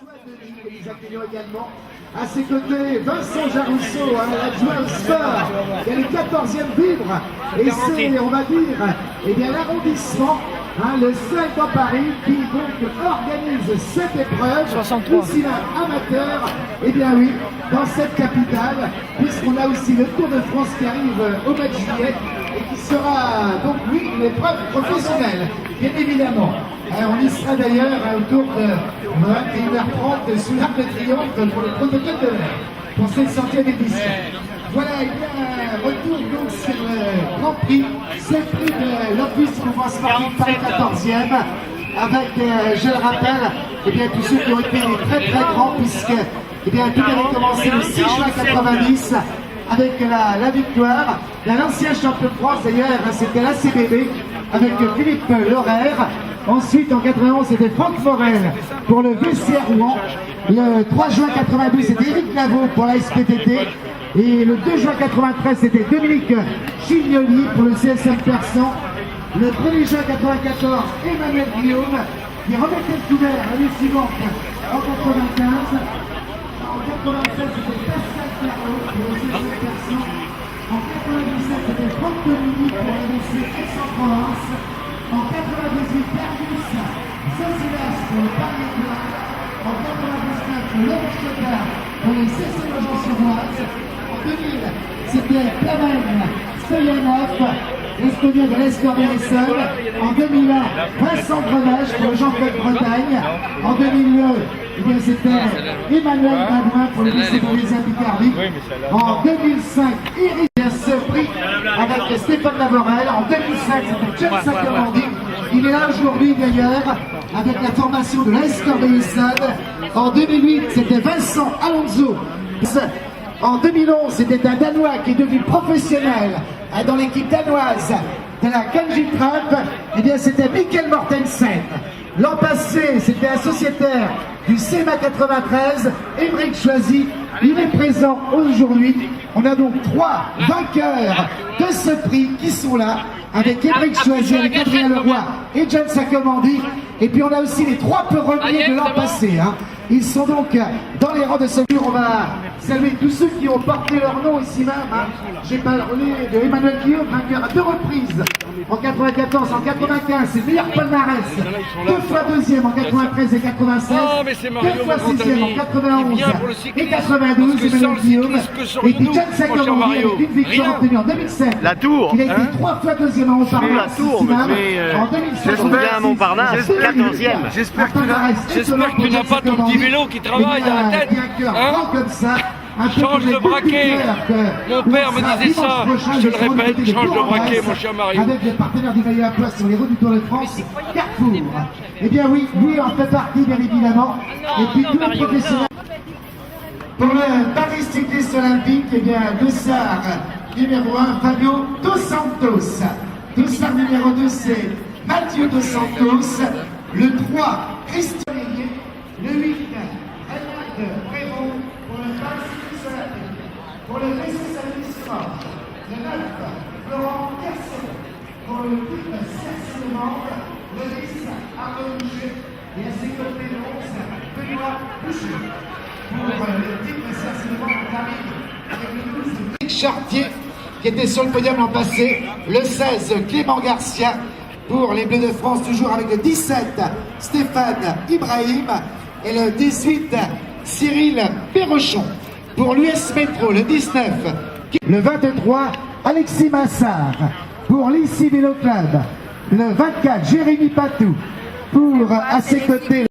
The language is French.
Nous accueillons également à ses côtés Vincent Jarousseau, l'adjoint au sport, qui a le 14e vivre. Et c'est, on va dire, eh bien, l'arrondissement, le seul dans Paris qui donc organise cette épreuve, 63. aussi amateur, et bien oui, dans cette capitale, puisqu'on a aussi le Tour de France qui arrive au mois de juillet et qui sera donc oui une épreuve professionnelle, bien évidemment. On y sera d'ailleurs autour de 21h30 sous l'Arc de Triomphe pour le protocole de l'air, pour cette 100e édition. Voilà, et bien, retour donc sur le Grand Prix, c'est le prix de l'Office Mouvement Sportif Paris 14e, avec, je le rappelle, et bien, tous ceux qui ont été très très grands, puisque et bien, tout avait commencé le 6 juin 90 avec la victoire d'un ancien champion de France, d'ailleurs, c'était la CBB, avec Philippe Lorère. Ensuite, en 91, c'était Franck Forel pour le VCR Rouen. Le 3 juin 92, c'était Éric Lavaux pour la SPTT. Et le 2 juin 93, c'était Dominique Chignoli pour le CSM Persan. Le 1er juin 94, Emmanuel Guillaume, qui remettait le couvert l'année suivante en 95. En 96, c'était Pascal Perrault pour le CSM Persan. En 97, c'était Franck Dominique pour l'AVC Aix-en-Provence. En 98, Pergus Zosilas pour le Paris Étoile. En 99, Laurent Chotard pour les CC Nogent-sur-Oise. En 2000, c'était Plamen Stoyanov, l'Estonien de l'Escorier-Essonne. En 2001, Vincent Grenache pour le Jean-Claude Bretagne. En 2002, c'était Emmanuel Badouin pour le lycée Bourgeois Picardie. En 2005, Iris ce prix avec Stéphane Lavorel. En 2005, c'était James Sacomandi. Il est là aujourd'hui d'ailleurs avec la formation de l'AS Corbeil-Essonne. En 2008, c'était Vincent Alonso. En 2011, c'était un Danois qui est devenu professionnel dans l'équipe danoise de la Kanji Trump. Eh bien, c'était Mikkel Mortensen. L'an passé, c'était un sociétaire du CEMA 93, Émeric Choisy. Il est présent aujourd'hui. On a donc 3 vainqueurs de ce prix qui sont là, avec Émeric Choisy, avec Adrien Leroy et John Sacomandi. Et puis on a aussi les 3 premiers de l'an passé. Ils sont donc dans les rangs de ce tour. On va saluer tous ceux qui ont porté leur nom ici même. J'ai parlé de Emmanuel Guillaume, vainqueur à 2 reprises. En 94, en 95, c'est le meilleur palmarès. 2 fois 2e en 93 et 96. 2 fois 6e en 91 et 92. Emmanuel Guillaume. Et puis John Sacomandi avec une victoire obtenue en 2007. La Tour. Il a été 3 fois 2e en Montparnasse. En 2007, j'espère à Montparnasse, 14e. J'espère que tu n'as pas ton petit vélo qui travaille à la tête. Change le braquet. Mon père me disait ça, je le répète, change le braquet, mon cher Mario. Avec les partenaires du maillot à poids sur les routes du Tour de France, Carrefour. Eh bien oui, lui en fait partie bien évidemment. Et puis tous les professionnels. Pour le Paris Cycliste Olympique, eh bien Dossard numéro 1, Fabio Dos Santos. Dossard numéro 2, c'est Mathieu Dos Santos. Le 3, Christian Mélier. Le 8, Renald Prévost pour le Paris Cycliste Olympique. Pour le VC Sport. Le 9, Florent Kersen. Pour le type Cerce-le-Monde. Le 10, Arnaud Boucher. Et à ses côtés, le 11, Benoît Boucher. Pour le type Cerce-le-Monde, on arrive avec le 12, Chartier, qui était sur le podium l'an passé. Le 16, Clément Garcia. Pour les Bleus de France, toujours avec le 17, Stéphane Ibrahim. Et le 18, Cyril Perrochon. Pour l'US Métro, le 19, le 23, Alexis Massard. Pour l'ICI Vélo Club, le 24, Jérémy Patou. Pour à ses côtés,